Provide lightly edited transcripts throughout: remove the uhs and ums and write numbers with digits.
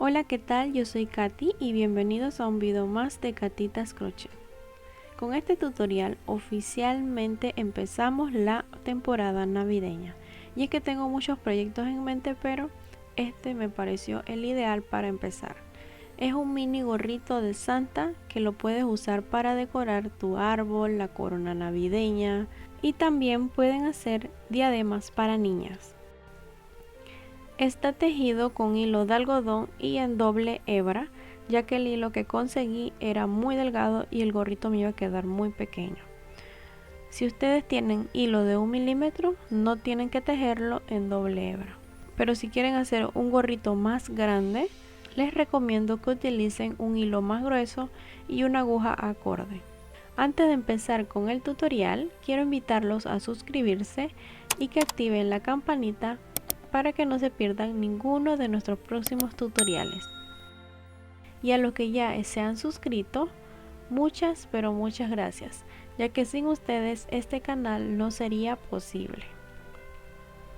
Hola, ¿qué tal? Yo soy Katy y bienvenidos a un video más de Katitas Crochet. Con este tutorial oficialmente empezamos la temporada navideña. Y es que tengo muchos proyectos en mente, pero este me pareció el ideal para empezar. Es un mini gorrito de Santa que lo puedes usar para decorar tu árbol, la corona navideña, y también pueden hacer diademas para niñas. Está tejido con hilo de algodón y en doble hebra, ya que el hilo que conseguí era muy delgado y el gorrito me iba a quedar muy pequeño. Si ustedes tienen hilo de 1 milímetro, no tienen que tejerlo en doble hebra. Pero si quieren hacer un gorrito más grande, les recomiendo que utilicen un hilo más grueso y una aguja acorde. Antes de empezar con el tutorial, quiero invitarlos a suscribirse y que activen la campanita para que no se pierdan ninguno de nuestros próximos tutoriales. Y a los que ya se han suscrito, muchas pero muchas gracias, ya que sin ustedes este canal no sería posible.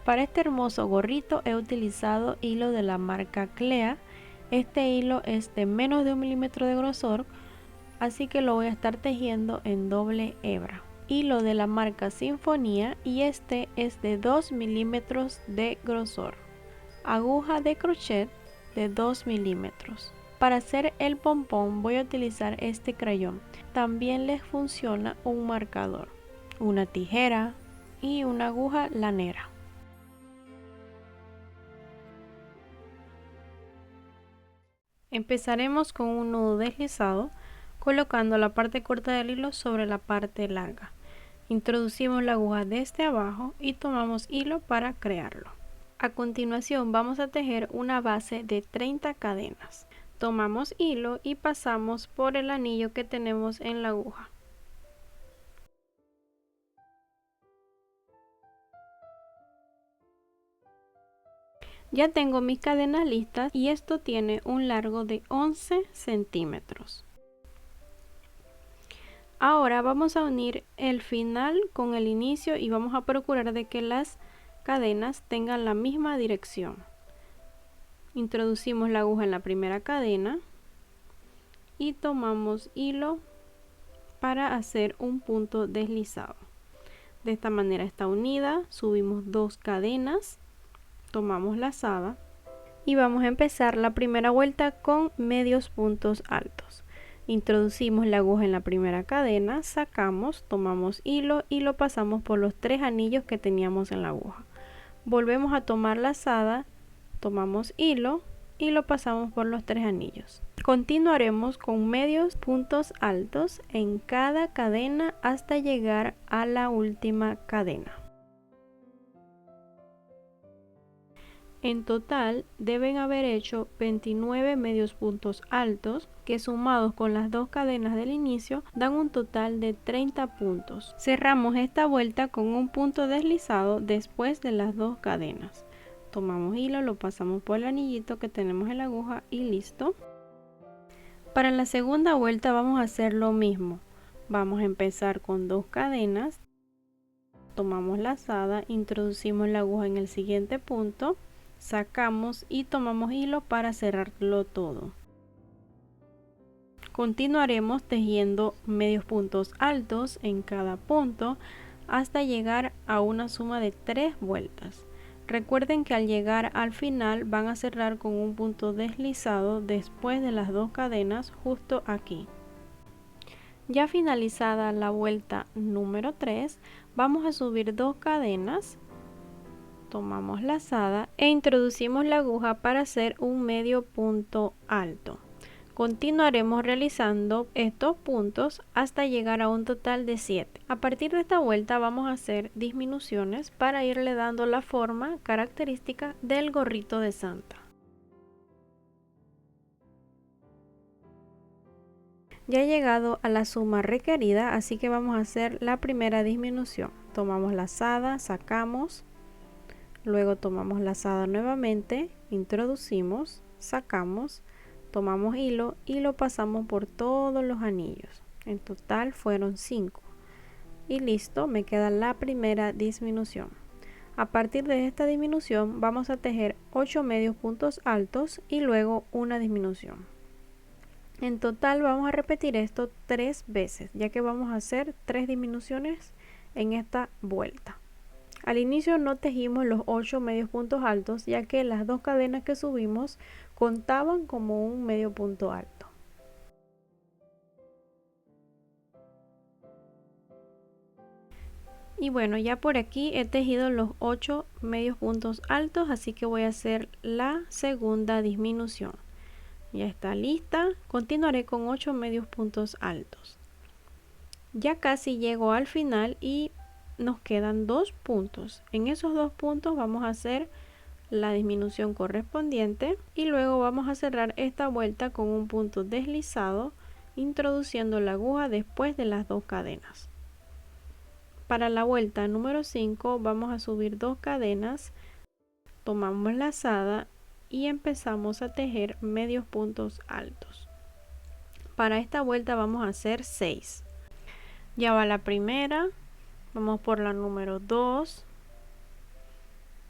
Para este hermoso gorrito he utilizado hilo de la marca Clea. Este hilo es de menos de 1 milímetro de grosor, así que lo voy a estar tejiendo en doble hebra. Hilo de la marca Sinfonía y este es de 2 milímetros de grosor. Aguja de crochet de 2 milímetros. Para hacer el pompón voy a utilizar este crayón. También les funciona un marcador, una tijera y una aguja lanera. Empezaremos con un nudo deslizado, colocando la parte corta del hilo sobre la parte larga. Introducimos la aguja desde abajo y tomamos hilo para crearlo. A continuación vamos a tejer una base de 30 cadenas. Tomamos hilo y pasamos por el anillo que tenemos en la aguja. Ya tengo mis cadenas listas y esto tiene un largo de 11 centímetros. Ahora vamos a unir el final con el inicio y vamos a procurar de que las cadenas tengan la misma dirección. Introducimos la aguja en la primera cadena y tomamos hilo para hacer un punto deslizado. De esta manera está unida, subimos 2 cadenas, tomamos lazada y vamos a empezar la primera vuelta con medios puntos altos. Introducimos la aguja en la primera cadena, sacamos, tomamos hilo y lo pasamos por los 3 anillos que teníamos en la aguja. Volvemos a tomar lazada, tomamos hilo y lo pasamos por los 3 anillos. Continuaremos con medios puntos altos en cada cadena hasta llegar a la última cadena. En total deben haber hecho 29 medios puntos altos que sumados con las 2 cadenas del inicio dan un total de 30 puntos. Cerramos esta vuelta con un punto deslizado después de las 2 cadenas. Tomamos hilo, lo pasamos por el anillito que tenemos en la aguja y listo. Para la segunda vuelta vamos a hacer lo mismo. Vamos a empezar con 2 cadenas. Tomamos lazada, introducimos la aguja en el siguiente punto. Sacamos y tomamos hilo para cerrarlo todo. Continuaremos tejiendo medios puntos altos en cada punto hasta llegar a una suma de 3 vueltas. Recuerden que al llegar al final van a cerrar con un punto deslizado después de las 2 cadenas justo aquí. Ya finalizada la vuelta número 3, vamos a subir 2 cadenas. Tomamos lazada e introducimos la aguja para hacer un medio punto alto. Continuaremos realizando estos puntos hasta llegar a un total de 7. A partir de esta vuelta vamos a hacer disminuciones para irle dando la forma característica del gorrito de Santa. Ya he llegado a la suma requerida, así que vamos a hacer la primera disminución. Tomamos lazada, sacamos. Luego tomamos lazada nuevamente, introducimos, sacamos, tomamos hilo y lo pasamos por todos los anillos. En total fueron 5. Y listo, me queda la primera disminución. A partir de esta disminución vamos a tejer 8 medios puntos altos y luego una disminución. En total vamos a repetir esto 3 veces, ya que vamos a hacer 3 disminuciones en esta vuelta. Al inicio no tejimos los 8 medios puntos altos, ya que las 2 cadenas que subimos contaban como un medio punto alto. Y bueno, ya por aquí he tejido los 8 medios puntos altos, así que voy a hacer la segunda disminución. Ya está lista. Continuaré con 8 medios puntos altos. Ya casi llego al final y nos quedan 2 puntos. En esos 2 puntos vamos a hacer la disminución correspondiente y luego vamos a cerrar esta vuelta con un punto deslizado, introduciendo la aguja después de las 2 cadenas. Para la vuelta número 5 vamos a subir 2 cadenas, tomamos lazada y empezamos a tejer medios puntos altos. Para esta vuelta vamos a hacer 6. Ya va la primera, vamos por la número 2,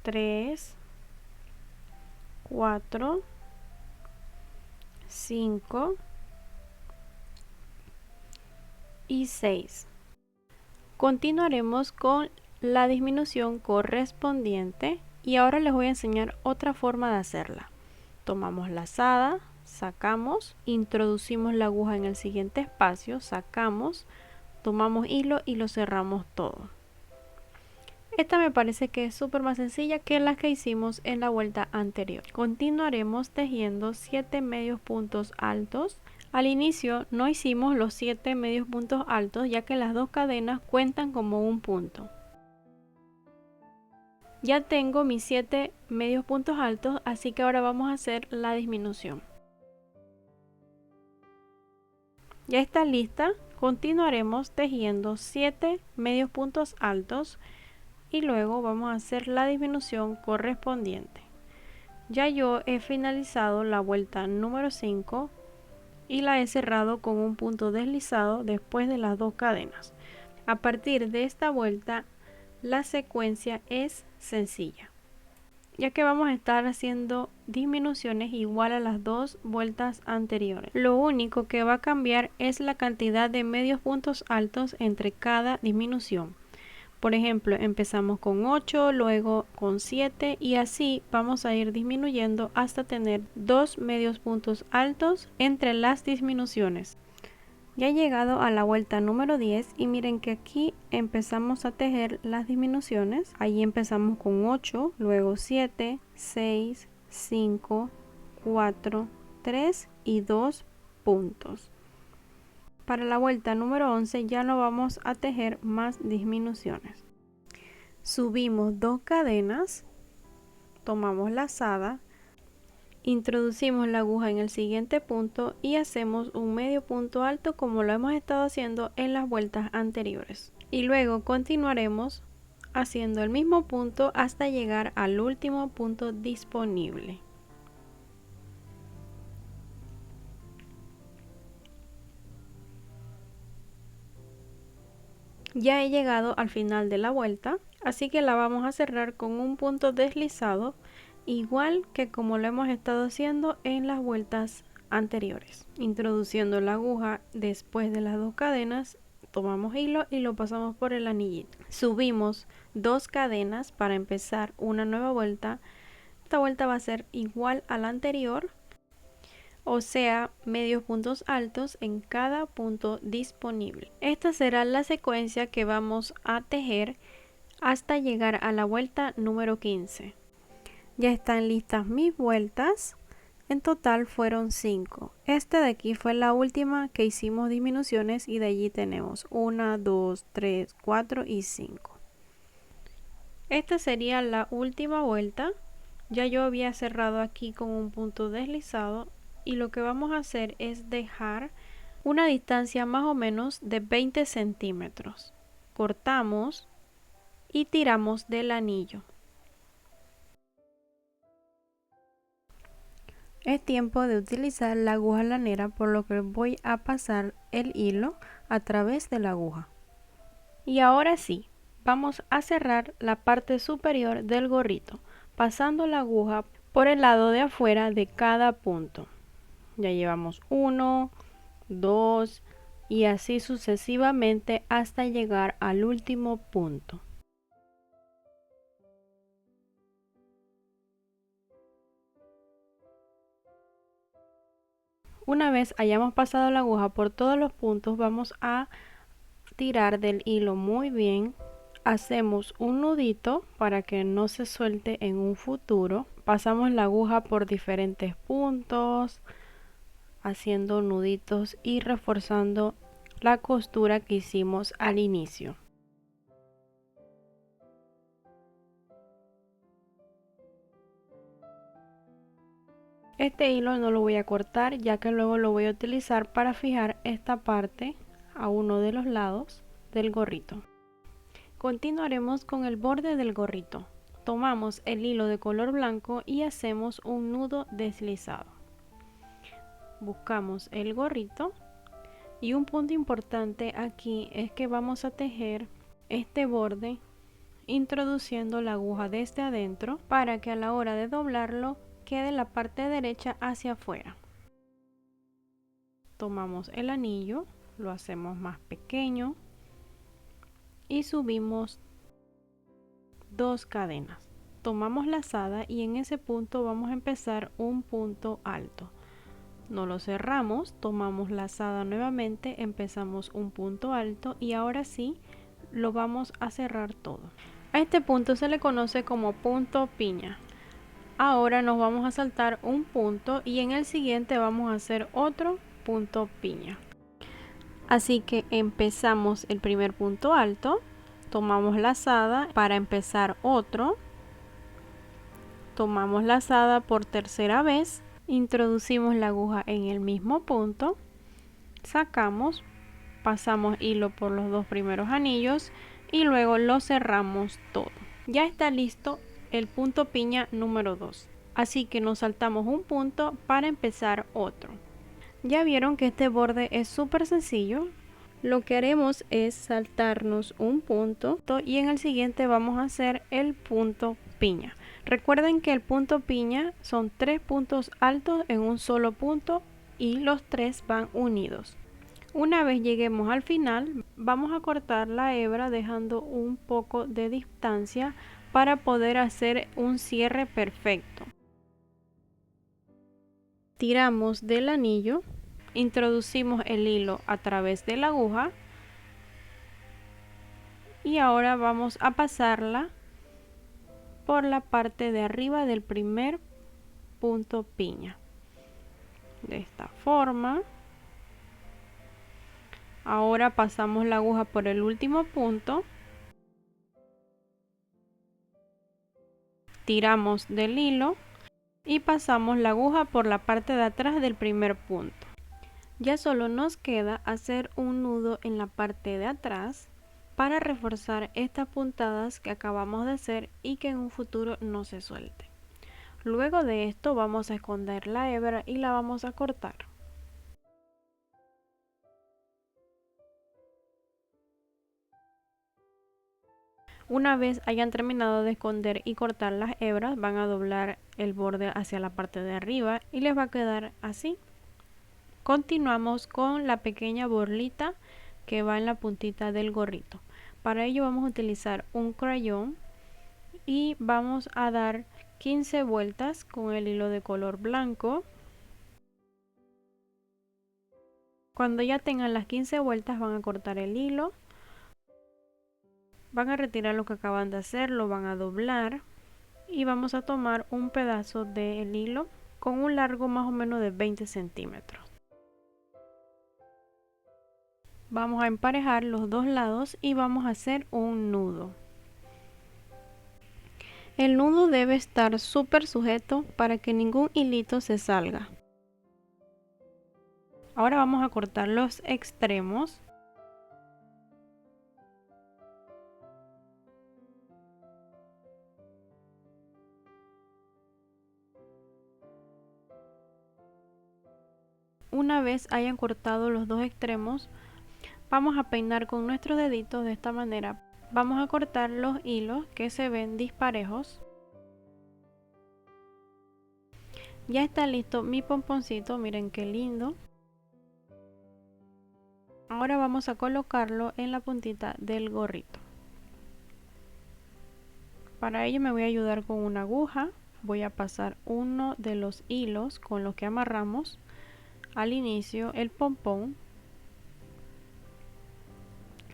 3, 4, 5 y 6. Continuaremos con la disminución correspondiente y ahora les voy a enseñar otra forma de hacerla. Tomamos lazada, sacamos, introducimos la aguja en el siguiente espacio, sacamos, tomamos hilo y lo cerramos todo. Esta me parece que es súper más sencilla que las que hicimos en la vuelta anterior. Continuaremos tejiendo 7 medios puntos altos. Al inicio no hicimos los 7 medios puntos altos, ya que las 2 cadenas cuentan como un punto. Ya tengo mis 7 medios puntos altos, así que ahora vamos a hacer la disminución. Ya está lista. Continuaremos tejiendo 7 medios puntos altos y luego vamos a hacer la disminución correspondiente. Ya yo he finalizado la vuelta número 5 y la he cerrado con un punto deslizado después de las 2 cadenas. A partir de esta vuelta la secuencia es sencilla, ya que vamos a estar haciendo disminuciones igual a las 2 vueltas anteriores. Lo único que va a cambiar es la cantidad de medios puntos altos entre cada disminución. Por ejemplo, empezamos con 8, luego con 7 y así vamos a ir disminuyendo hasta tener 2 medios puntos altos entre las disminuciones. Ya he llegado a la vuelta número 10 y miren que aquí empezamos a tejer las disminuciones. Ahí empezamos con 8, luego 7, 6, 5, 4, 3 y 2 puntos. Para la vuelta número 11 ya no vamos a tejer más disminuciones. Subimos 2 cadenas, tomamos lazada, introducimos la aguja en el siguiente punto y hacemos un medio punto alto como lo hemos estado haciendo en las vueltas anteriores. Y luego continuaremos haciendo el mismo punto hasta llegar al último punto disponible. Ya he llegado al final de la vuelta, así que la vamos a cerrar con un punto deslizado, igual que como lo hemos estado haciendo en las vueltas anteriores. Introduciendo la aguja después de las 2 cadenas, tomamos hilo y lo pasamos por el anillito. Subimos 2 cadenas para empezar una nueva vuelta. Esta vuelta va a ser igual a la anterior, o sea, medios puntos altos en cada punto disponible. Esta será la secuencia que vamos a tejer hasta llegar a la vuelta número 15. Ya están listas mis vueltas. En total fueron 5. Esta de aquí fue la última que hicimos disminuciones y de allí tenemos 1, 2, 3, 4 y 5. Esta sería la última vuelta. Ya yo había cerrado aquí con un punto deslizado. Y lo que vamos a hacer es dejar una distancia más o menos de 20 centímetros. Cortamos y tiramos del anillo. Es tiempo de utilizar la aguja lanera, por lo que voy a pasar el hilo a través de la aguja. Y ahora sí, Vamos a cerrar la parte superior del gorrito, pasando la aguja por el lado de afuera de cada punto. Ya llevamos 1, 2 y así sucesivamente hasta llegar al último punto. Una vez hayamos pasado la aguja por todos los puntos, vamos a tirar del hilo muy bien. Hacemos un nudito para que no se suelte en un futuro. Pasamos la aguja por diferentes puntos, haciendo nuditos y reforzando la costura que hicimos al inicio. Este hilo no lo voy a cortar, ya que luego lo voy a utilizar para fijar esta parte a uno de los lados del gorrito. Continuaremos con el borde del gorrito. Tomamos el hilo de color blanco y hacemos un nudo deslizado. Buscamos el gorrito y un punto importante aquí es que vamos a tejer este borde introduciendo la aguja desde adentro para que a la hora de doblarlo quede la parte derecha hacia afuera. Tomamos el anillo, lo hacemos más pequeño y subimos 2 cadenas. Tomamos lazada y en ese punto vamos a empezar un punto alto. No lo cerramos, tomamos lazada nuevamente, empezamos un punto alto y ahora sí lo vamos a cerrar todo. A este punto se le conoce como punto piña. Ahora nos vamos a saltar un punto y en el siguiente vamos a hacer otro punto piña. Así que empezamos el primer punto alto, tomamos lazada para empezar otro, tomamos lazada por tercera vez, introducimos la aguja en el mismo punto, sacamos, pasamos hilo por los 2 primeros anillos y luego lo cerramos todo. Ya está listo el punto piña número 2, así que nos saltamos un punto para empezar otro. Ya vieron que este borde es súper sencillo. Lo que haremos es saltarnos un punto y en el siguiente vamos a hacer el punto piña. Recuerden que el punto piña son 3 puntos altos en un solo punto y los 3 van unidos. Una vez lleguemos al final, vamos a cortar la hebra dejando un poco de distancia para poder hacer un cierre perfecto. Tiramos del anillo, introducimos el hilo a través de la aguja y ahora vamos a pasarla por la parte de arriba del primer punto piña. De esta forma. Ahora pasamos la aguja por el último punto. Tiramos del hilo y pasamos la aguja por la parte de atrás del primer punto. Ya solo nos queda hacer un nudo en la parte de atrás para reforzar estas puntadas que acabamos de hacer y que en un futuro no se suelte. Luego de esto vamos a esconder la hebra y la vamos a cortar. Una vez hayan terminado de esconder y cortar las hebras, van a doblar el borde hacia la parte de arriba y les va a quedar así. Continuamos con la pequeña borlita que va en la puntita del gorrito. Para ello vamos a utilizar un crayón y vamos a dar 15 vueltas con el hilo de color blanco. Cuando ya tengan las 15 vueltas van a cortar el hilo. Van a retirar lo que acaban de hacer, lo van a doblar y vamos a tomar un pedazo del hilo con un largo más o menos de 20 centímetros. Vamos a emparejar los dos lados y vamos a hacer un nudo. El nudo debe estar súper sujeto para que ningún hilito se salga. Ahora vamos a cortar los extremos. Una vez hayan cortado los dos extremos, vamos a peinar con nuestros deditos de esta manera vamos a cortar los hilos que se ven disparejos. Ya está listo mi pomponcito, miren qué lindo. Ahora vamos a colocarlo en la puntita del gorrito. Para ello me voy a ayudar con una aguja. Voy a pasar uno de los hilos con los que amarramos al inicio el pompón.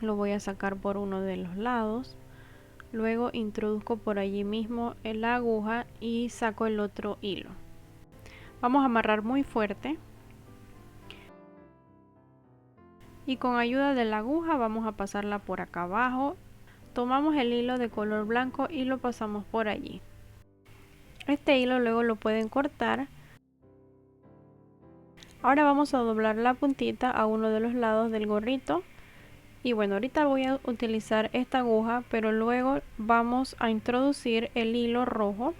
Lo voy a sacar por uno de los lados. Luego introduzco por allí mismo la aguja y saco el otro hilo. Vamos a amarrar muy fuerte. Y con ayuda de la aguja vamos a pasarla por acá abajo. Tomamos el hilo de color blanco y lo pasamos por allí. Este hilo luego lo pueden cortar. Ahora vamos a doblar la puntita a uno de los lados del gorrito. Y bueno, ahorita voy a utilizar esta aguja, pero luego vamos a introducir el hilo rojo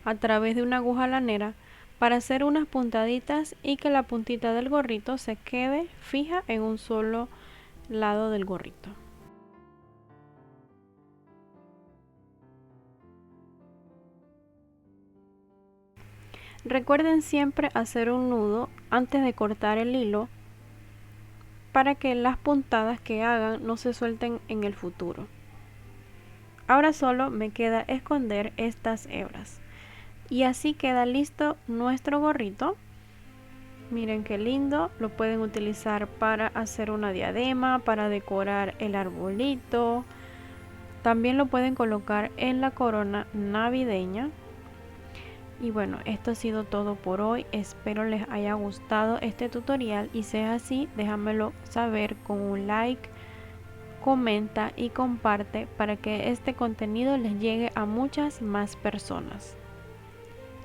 a través de una aguja lanera para hacer unas puntaditas y que la puntita del gorrito se quede fija en un solo lado del gorrito. Recuerden siempre hacer un nudo antes de cortar el hilo para que las puntadas que hagan no se suelten en el futuro. Ahora solo me queda esconder estas hebras. Y así queda listo nuestro gorrito. Miren qué lindo, lo pueden utilizar para hacer una diadema, para decorar el arbolito. También lo pueden colocar en la corona navideña. Y bueno, esto ha sido todo por hoy. Espero les haya gustado este tutorial y si es así, déjamelo saber con un like, comenta y comparte para que este contenido les llegue a muchas más personas.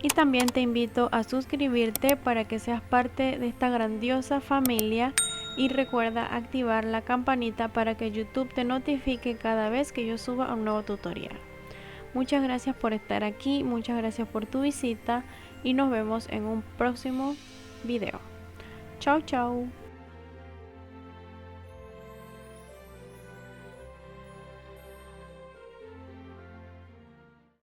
Y también te invito a suscribirte para que seas parte de esta grandiosa familia y recuerda activar la campanita para que YouTube te notifique cada vez que yo suba un nuevo tutorial. Muchas gracias por estar aquí, muchas gracias por tu visita y nos vemos en un próximo video. Chao, chao.